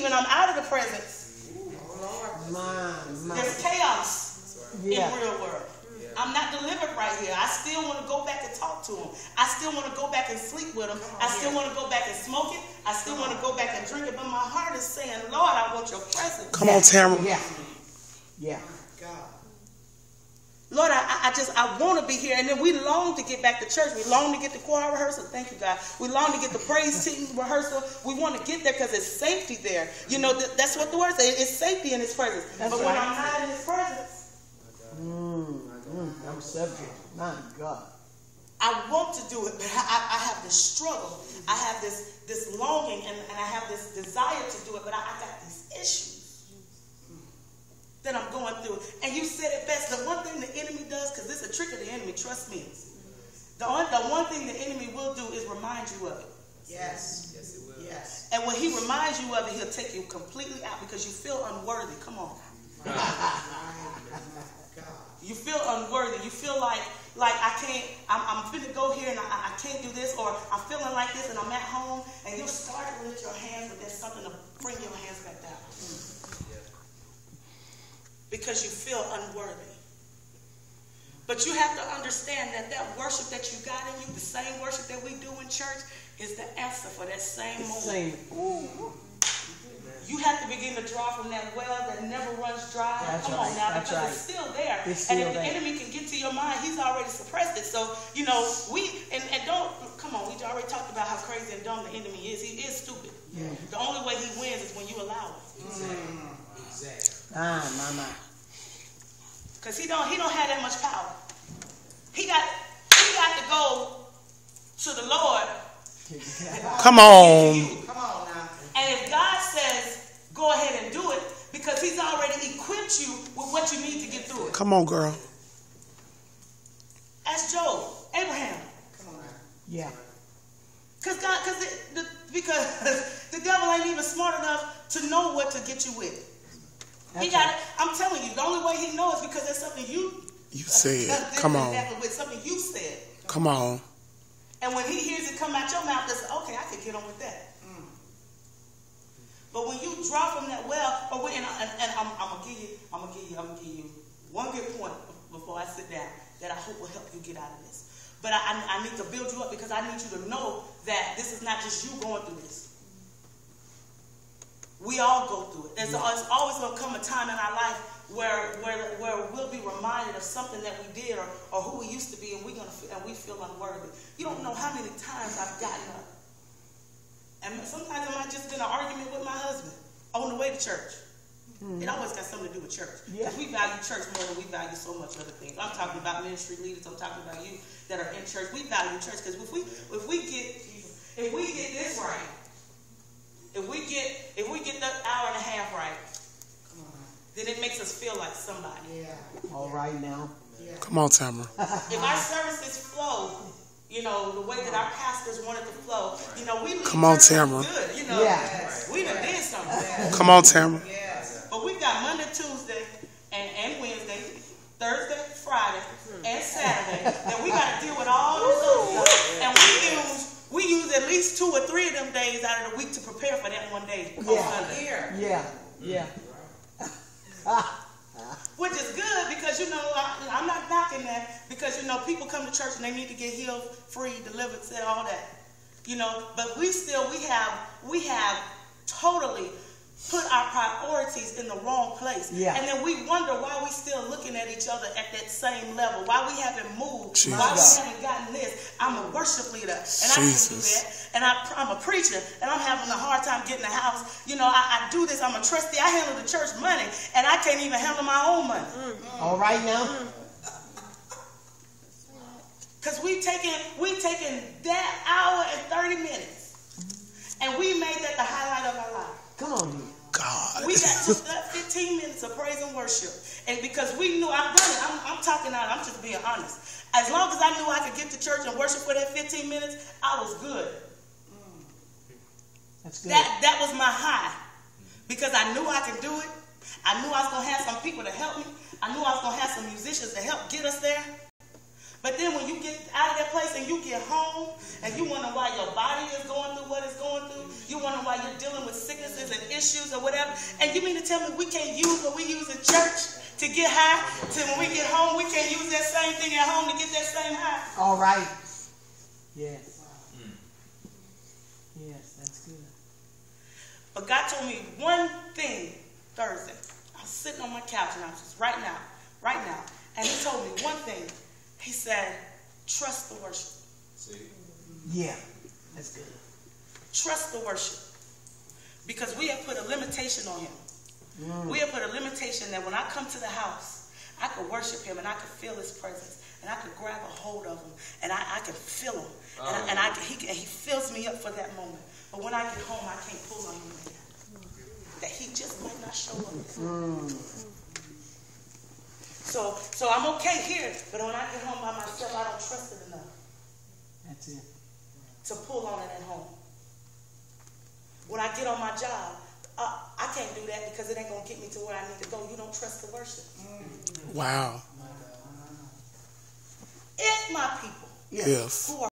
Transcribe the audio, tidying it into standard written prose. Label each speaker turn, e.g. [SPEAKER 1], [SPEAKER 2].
[SPEAKER 1] leave and I'm out of the presence, there's chaos in the real world. I'm not delivered right here. I still want to go back and talk to him. I still want to go back and sleep with him. I still want to go back and smoke it. I still want to go back and drink it. But my heart is saying, Lord, I want your presence.
[SPEAKER 2] Come on, Tamara.
[SPEAKER 3] Yeah.
[SPEAKER 1] Lord, I want to be here. And then we long to get back to church. We long to get to choir rehearsal. Thank you, God. We long to get the praise team rehearsal. We want to get there because it's safety there. You know, that's what the word says. It's safety in his presence. But when I'm not in his presence,
[SPEAKER 3] I'm subject. My God.
[SPEAKER 1] I want to do it, but I have this struggle. I have this longing, and I have this desire to do it, but I got these issues that I'm going through. And you said it best. The one thing the enemy does, because this is a trick of the enemy, trust me. The one thing the enemy will do is remind you of it.
[SPEAKER 4] Yes. Yes, it will. Yes.
[SPEAKER 1] And when he reminds you of it, he'll take you completely out because you feel unworthy. Come on. You feel unworthy. You feel like I can't, I'm going to go here and I can't do this, or I'm feeling like this and I'm at home, and you'll start to lift your hands, but there's something to bring your hands back down. Because you feel unworthy. But you have to understand that worship that you got in you, the same worship that we do in church, is the answer for that same moment. You have to begin to draw from that well that never runs dry. Come on now, because it's still there. And if the enemy can get to your mind, he's already suppressed it. So, you know, come on, we already talked about how crazy and dumb the enemy is. He is stupid. Yeah. The only way he wins is when you allow it.
[SPEAKER 4] Exactly.
[SPEAKER 3] My.
[SPEAKER 1] Because he don't have that much power. He got to go to the Lord.
[SPEAKER 2] Come on.
[SPEAKER 4] Come on now.
[SPEAKER 1] And if God says, go ahead and do it, because he's already equipped you with what you need to get through it.
[SPEAKER 2] Come on, girl.
[SPEAKER 1] Ask Job, Abraham.
[SPEAKER 4] Come on now.
[SPEAKER 3] Yeah.
[SPEAKER 1] Because the devil ain't even smart enough to know what to get you with. I'm telling you, the only way he knows is because there's something you
[SPEAKER 2] said. Come on.
[SPEAKER 1] With something you said.
[SPEAKER 2] Come on.
[SPEAKER 1] And when he hears it come out your mouth, they say, okay, I can get on with that. But when you draw from that well, I'm gonna give you one good point before I sit down that I hope will help you get out of this. But I need to build you up because I need you to know that this is not just you going through this. We all go through it. There's always gonna come a time in our life where we'll be reminded of something that we did or who we used to be, and we feel unworthy. You don't know how many times I've gotten up. And sometimes it might just been an argument with my husband on the way to church. It always got something to do with church. Because we value church more than we value so much other things. I'm talking about ministry leaders. I'm talking about you that are in church. We value church because if we get this right, if we get that hour and a half right, then it makes us feel like somebody.
[SPEAKER 3] Yeah. All right now.
[SPEAKER 4] Yeah.
[SPEAKER 2] Come on, Tamara.
[SPEAKER 1] If our services flow, you know, the way that our pastors wanted to flow, you know, we
[SPEAKER 2] Come on, Tamara.
[SPEAKER 1] good, you know. We done did something.
[SPEAKER 2] Come on, Tamara.
[SPEAKER 4] Yes.
[SPEAKER 1] But we've got Monday, Tuesday, and Wednesday, Thursday, Friday, and Saturday, and we got to deal with all this other stuff. And we use at least 2 or 3 of them days out of the week to prepare for that one day on Sunday.
[SPEAKER 3] Yeah.
[SPEAKER 1] Which is good because, you know, I'm not knocking that because, you know, people come to church and they need to get healed, free, delivered, said all that. You know, but we have totally put our priorities in the wrong place. Yeah. And then we wonder why we still looking at each other at that same level, why we haven't moved,
[SPEAKER 2] Jesus.
[SPEAKER 1] why we haven't gotten this. I'm a worship leader, and I can do that. And I'm a preacher, and I'm having a hard time getting the house. You know, I do this. I'm a trustee. I handle the church money, and I can't even handle my own money.
[SPEAKER 3] All right now.
[SPEAKER 1] Because we taking that hour and 30 minutes, and we made that the highlight of our life.
[SPEAKER 3] Come on, dude.
[SPEAKER 2] God.
[SPEAKER 1] We got 15 minutes of praise and worship. And because we knew, I'm talking out, I'm just being honest. As long as I knew I could get to church and worship for that 15 minutes, I was good.
[SPEAKER 3] That's good.
[SPEAKER 1] That was my high. Because I knew I could do it. I knew I was going to have some people to help me. I knew I was going to have some musicians to help get us there. But then when you get out of that place and you get home and you wonder why your body is going through what it's going through, you wonder why you're dealing with sicknesses and issues issues or whatever. And you mean to tell me we can't use what we use in church to get high? To when we get home, we can't use that same thing at home to get that same high?
[SPEAKER 3] All right. Yes. Yes, that's good.
[SPEAKER 1] But God told me one thing Thursday. I was sitting on my couch and I was just right now. And he told me one thing. He said, trust the worship.
[SPEAKER 4] See?
[SPEAKER 3] Yeah, that's good.
[SPEAKER 1] Trust the worship. Because we have put a limitation on him. We have put a limitation that when I come to the house, I could worship him and I could feel his presence. And I could grab a hold of him and I can feel him. He fills me up for that moment. But when I get home, I can't pull on him again. That he just might not show up. So I'm okay here, but when I get home by myself, I don't trust it enough.
[SPEAKER 3] That's it.
[SPEAKER 1] To pull on it at home. When I get on my job, I can't do that because it ain't going to get me to where I need to go. You don't trust the worship.
[SPEAKER 2] Wow.
[SPEAKER 1] If my people
[SPEAKER 2] Yes.
[SPEAKER 1] who are